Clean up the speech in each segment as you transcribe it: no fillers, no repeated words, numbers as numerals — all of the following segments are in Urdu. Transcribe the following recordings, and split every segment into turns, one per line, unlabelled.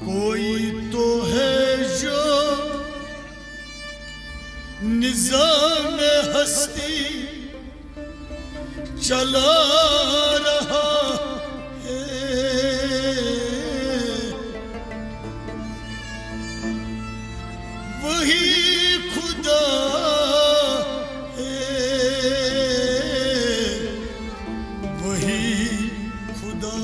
کوئی تو ہے جو نظام ہستی چلا رہا ہے، وہی خدا ہے، وہی خدا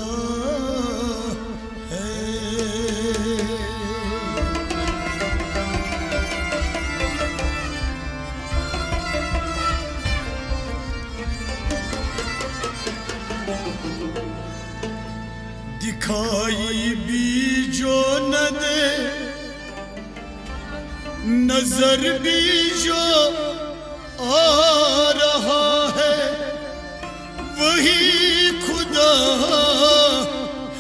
دکھائی بھی جو نہ دے، نظر بھی جو آ رہا ہے، وہی خدا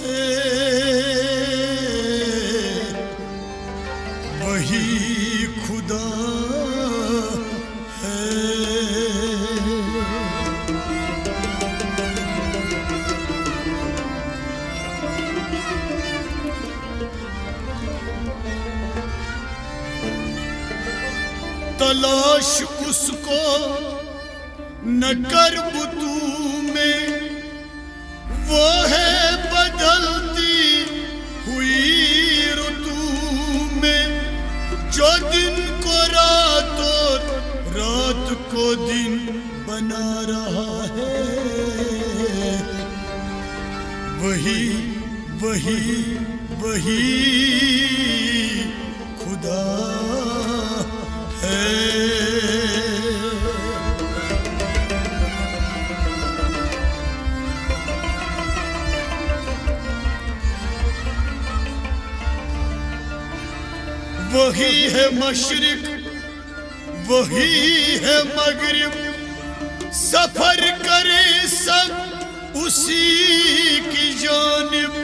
ہے، وہی خدا تلاش اس کو نہ کر بتوں میں، وہ ہے بدلتی ہوئی رتوں میں، جو دن کو رات اور رات کو دن بنا رہا ہے، وہی وہی وہی خدا وہی ہے مشرق وہی ہے مغرب، سفر کرے سب اسی کی جانب،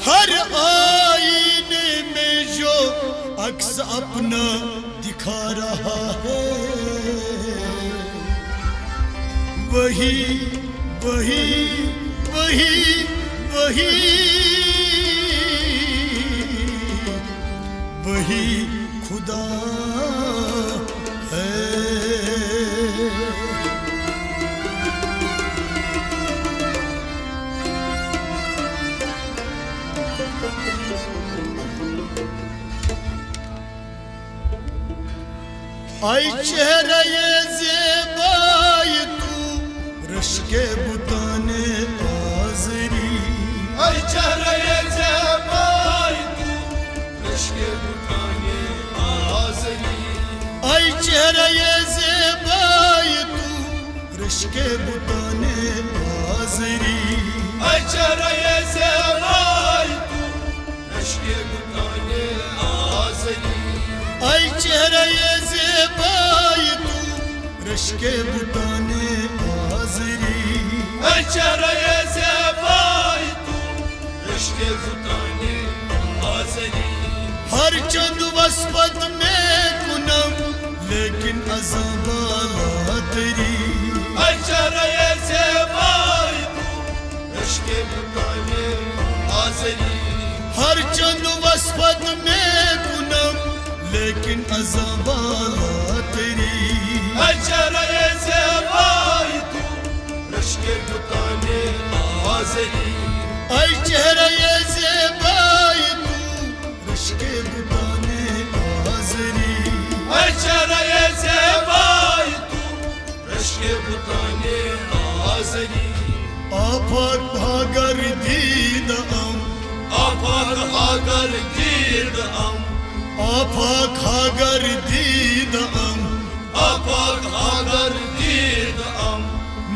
ہر آئینے میں جو عکس اپنا دکھا رہا ہے، وہی وہی وہی وہی وہی خدا ہے۔ آئی چہرہ زیبائی تو رشک بتان آزری،
آئی چہرہ زیبائی تو رشک بتان آزری،
آئی چہرہ زیبائی تو رشک بتان آزری،
آئی چہرہ زیبائی تو رشک بتان آزری،
آئی چہرہ زیبائی تو رشک بتان آزری،
آئی چہرہ زیبائی تو رشک بتان آزری،
ہر چند وصفت میں کنم لیکن عذاب بالا تیری،
آئی چہرہ زیبائی تو رشک بتان آزری،
ہر چند وصفت میں کنم لیکن عذاب بالا تیری،
آئی چہرہ زیبائی تو رشک بتان آزری،
آئی چہرہ زیبائی تو رشک بتان آزری،
آئی چہرہ زیبائی تو رشک بتان آزری،
آفاق بھاگر دید ام،
آفاق ہاگر گرد ام،
آفاق ہاگر دید ام،
آفاق ہاگر گرد ام،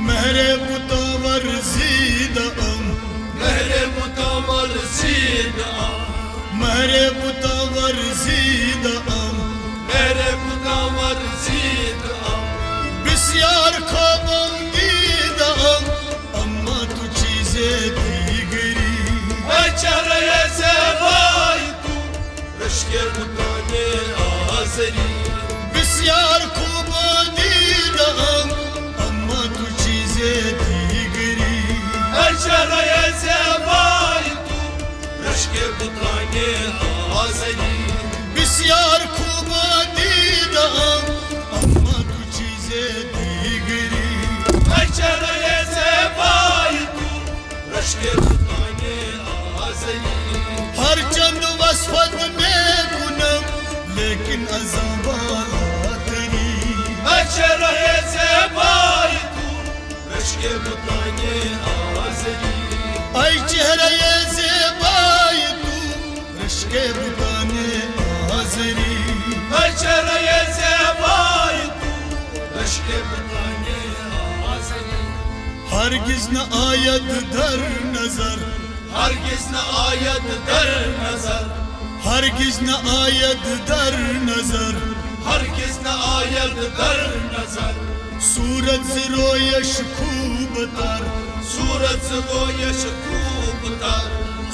مہر بتاور زید ام،
مہر متامر زید دید ام
میرے بتاور زید ام
میرے بتاور زید ام
بسیار خوابم دیدم اما تو چیز دیگری
ای چهره زیبای تو رشک بتان آذری
بسیار خوب دیدم اما تو چیز دیگری
ای چهره زیبای تو رشک بتان آذری
بسیار خوب دیدم اما تو چیز دیگری
ای چهره زیبای تو رشک بتان آذری
ہر چند وصفت میں کنم لیکن ازاں بالا تری
ای چهره زیبای تو رشک بتان آذری
ای چہرہ زیبای تو رشک بتان آذری
ای چهره زیبای تو رشک بتان آذری
ہرگز نہ آید در نظر
ہرگز نہ آید در نظر
ہرگز نہ آید در نظر
ہرگز نہ آید در نظر
صورت رویش خوب تر
صورت رویش خوب تر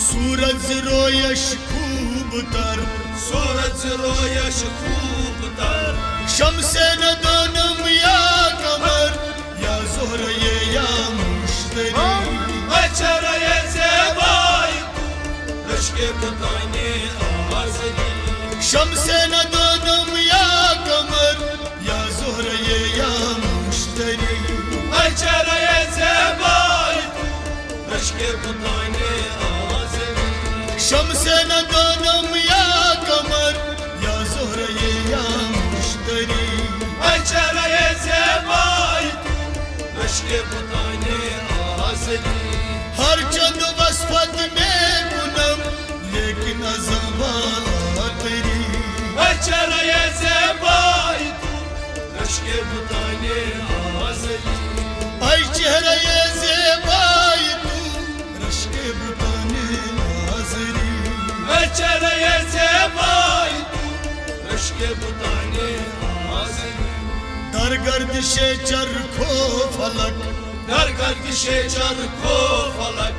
صورت رویش خوب تر
صورت رویش خوب تر
شمس ندانم یا قمر یا زهره یا مشتری
ای چهره زیبای تو رشک بتان آذری
شمس ندانم یا قمر یا زهره یا مشتری
ای چهره زیبای تو رشک بتان آذری
شمس ندانم یا قمر یا زهره یا مشتری
ای چهره زیبای تو رشک بتان آذری
ہر چند وصفت میں کنم لیکن ازاں بالا تری
ای چهره زیبای تو رشک بتان آذری
ای چہرہ زیبای تو رشک بتان آذری
ای چهره زیبای تو رشک بتان آذری
در گردش چرخ و فلک
در گردش چرخ و فلک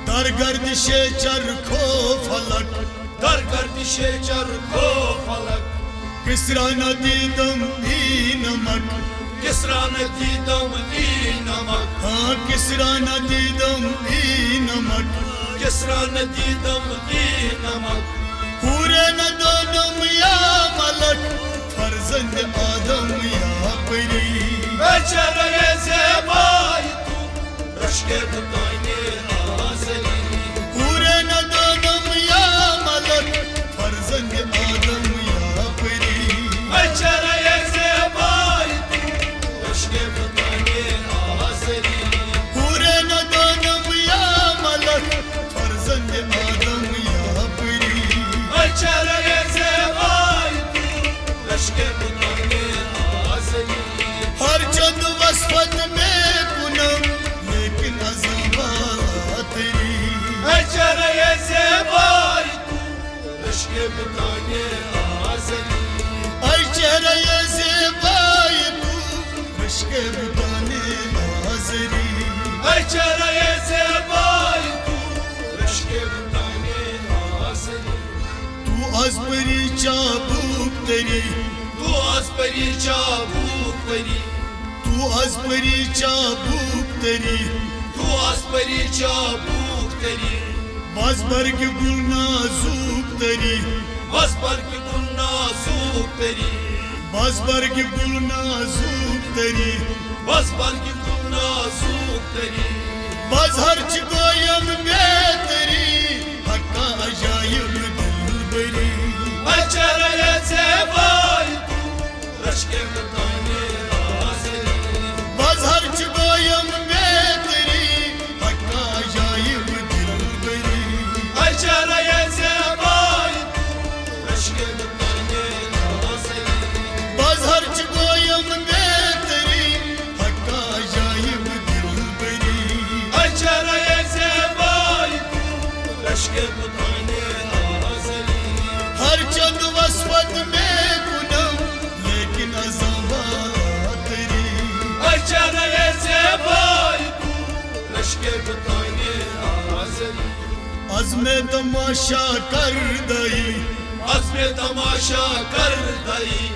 در گردش چرخ و فلک
در گردش چرخ و فلک
کس را ندیدم ای نمک
کس را ندیدم این نمک
ہاں کس را ندیدم ای نمک
کس را ندیدم این نمک
حور ندانم یا ملک فرزند آدم یا پری
ای چهره زیبای تو رشک بتان آذری
حور ندانم یا ملک فرزند آدم یا پری
ای چهره زیبای تو رشک بتان آذری
حور ندانم یا ملک فرزند آدم یا پری
ای چهره زیبای تو رشک بتان آذری
ہر چند وصفت میں کنم لیکن ازاں بالا تری
ای چهره زیبای تو رشک بتان آذری
ای چہرہ زیبای تو رشک بتان آذری
ای چهره زیبای تو رشک بتان آذری
تو از پری چابوک تری
تو از پری چابوک تری
تو از پری چابوک تری
تو از پری چابوک تری
باز برگ گل نازوک تری
بس برگ گل نازوک تری
باز برگ گل نازوک تری
بس برگ گل نازوک تری
باز ہرچ گویم بہتری حقا عجائب دل بری
ای چهره زیبای تو رشک بتان آذری
باز ہرچ گویم بہتری حقا عجائب دل بری
ای چهره زیبای تو رشک بتان آذری
باز ہرچ گویم بہتری حقا عجائب دل بری
ای چهره زیبای تو بتانے آزری
ہر چند وصفت میں کنم لیکن عذابات تیری
چہرے زیبائی تو رشک بتانے آزری
عزم تماشا کر دئی
عزم تماشا کر دئی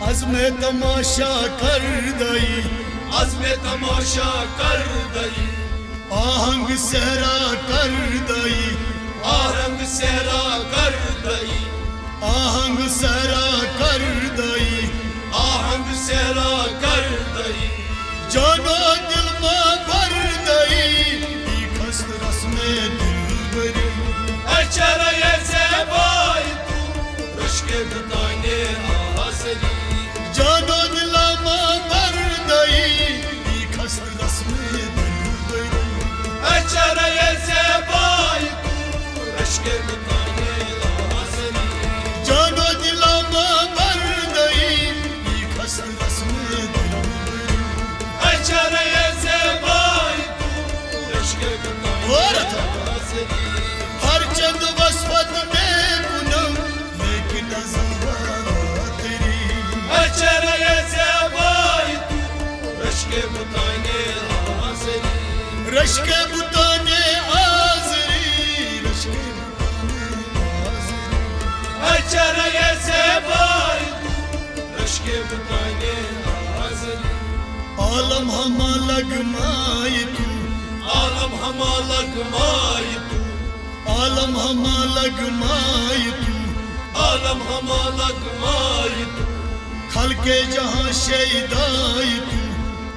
عزم تماشا کر دئی
عزم تماشا کر دئی
آہنگ سہرا کر دئی
آہنگ سہرا کر دئی
آہنگ سہرا کر دئی
آہنگ سہرا کر دئی
جانو دل میں بھر دئی ای خست رسم دل بری
چہرے زیبائی تو رشک بتانے آزری
جانو دل میں بھر دئی ای خست رسم دل بری
چہرے زیبائی تو رشک بتانے آزری
جانو دل میں بھر دئی ای خست رسم دل بری
چہرے زیبائی تو رشک بتانے آزری
ہر چند وصفت میں کنم لیکن عذابات تیری
چہرے زیبائی تو رشک بتانے آزری
رشک بتانے آزری رشک بتانے آزری
چہرے زیبائی تو رشک بتانے آزری
عالم ہما لگمائی تو
عالم ہما لگمائی تو
عالم ہما لگمائی تو
عالم ہما لگمائی تو
خلق جہاں شیدائی تو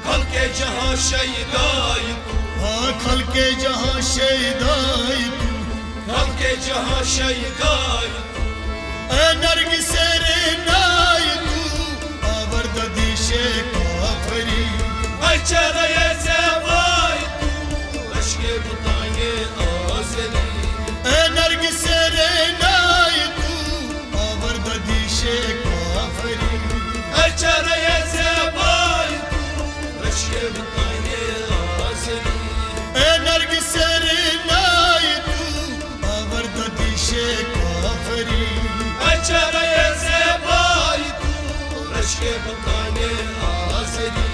خلق جہاں شیدائی تو
ہاں خلق جہاں شیدائی تو
خلق جہاں شیدائی تو
اے نرگس رینائی تو آورد دیش کافری
چہرے زیبائی تو رشک بتانے آزری
اے نرگس رینائی تو آورد دیش کافری
چہرے زیبائی تو رشک بتانے آزری
اے نرگس رینائی تو آورد دیش کافری
چہرے زیبائی تو رشک بتانے آزری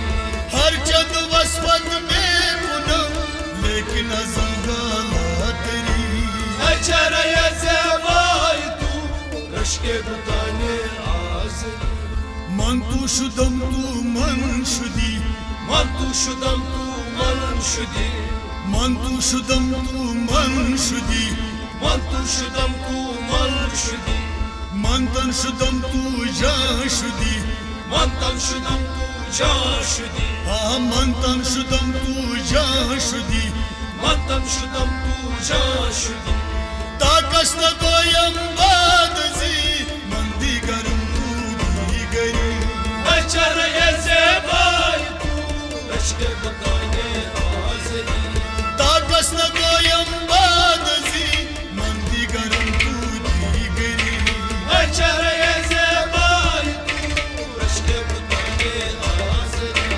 ہر چند وصفت میں کنم لیکن عذابات تیری
چہرے زیبائی تو رشک بتانے آزری
من تو شدم تو من شدی
من تو شدم تو من شدی
من تو شدم تو من شدی
من تو شدم تو من شدی
من تن شدم تو جان شدی
من تن شدم تو جان شدی
ہاں من تن شدم تو جان شدی
من تن شدم تو جان شدی
تاکس نگویم باد زی من دیگرم تو دیگری
چہرے زیبائی تو رشک بتانے آزری
تاکس نگویم باد زی من دیگرم تو دیگری
چہرے زیبائی تو رشک بتانے آزری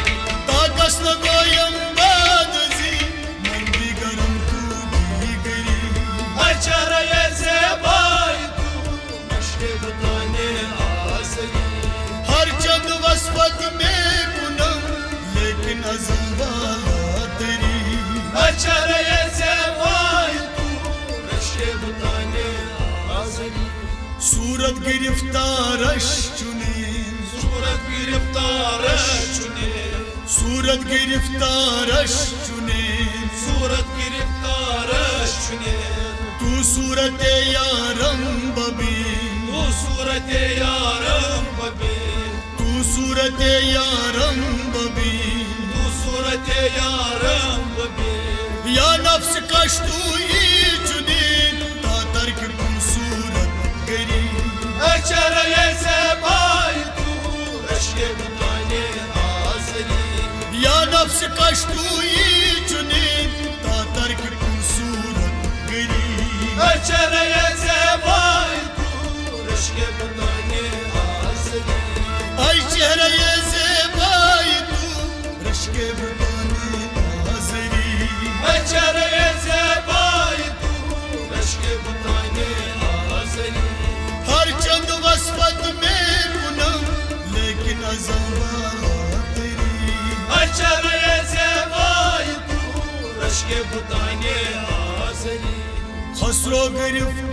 تاکس نگویم باد زی من دیگرم تو دیگری
چہرے زیبائی تو رشک بتانے آزری
ہر چند وصفت میں کنم لیکن عذابات تیری
چہرے زیبائی تو رشک بتانے آزری
صورت گرفتارش چنین
صورت گرفتارش چنے
صورت گرفتارش چنین
صورت گرفتارش چنے
تو صورت یارم ببین
تو صورت یارم ببین
تو صورت یارم ببین
تو صورت یارم ببین
یا نفس کشتوئی چنین تا ترک کن صورت گری
چہرے زیبائی تو رشک بتانے آزری
یا نفس کشتوئی چنین تا ترک کن صورت گری
چہرے زیبائی تو رشک بتانے آزری
ای چہرہ زیبائی تو رشک بتانے آزری
چہرے زیبائی تو رشک بتانے رشک بتانے آزری
خسرو گرفت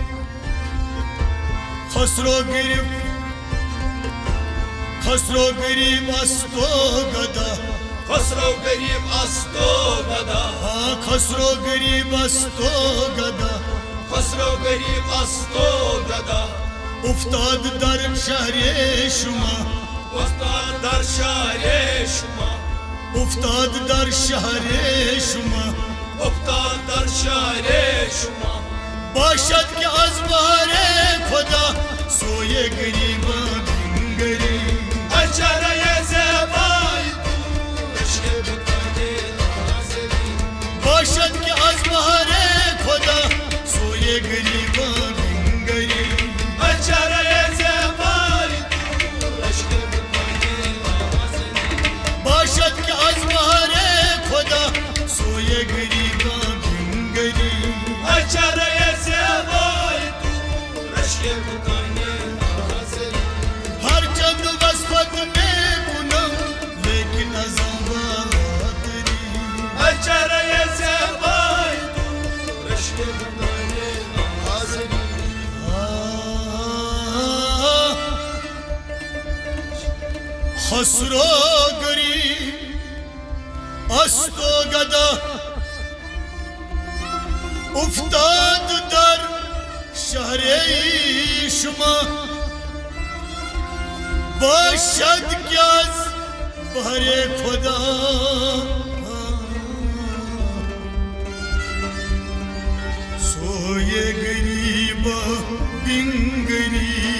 خسرو غریب استو گدا
خسرو غریب استو گدا
ہاں خسرو غریب استو گدا
خسرو غریب استو گدا
افتاد در شہر شما
استاد در شہر شما
افتاد در شہر شما
افتاد در شہر شما
باشد کہ از بہر خدا سوئے غریباں بنگری
اچھرے زیبائی تو رشک بتانے آزری
باشد کہ از بہر خدا سوئے غریباں بنگری
اچھرے زیبائی تو رشک بتانے آزری
باشد کہ از بہر خدا سوئے غریباں بنگری
اچھرے زیبائی تو رشک بتانے آزری
ہر چند وصفت میں گناہ لیکن عذابات تیری
اچھرے زیبائی تو رشک بتانے آزری
خسرو غریب استو گدا افتاد در شہر شما باشد کہ از بہر خدا سوئے غریباں بنگری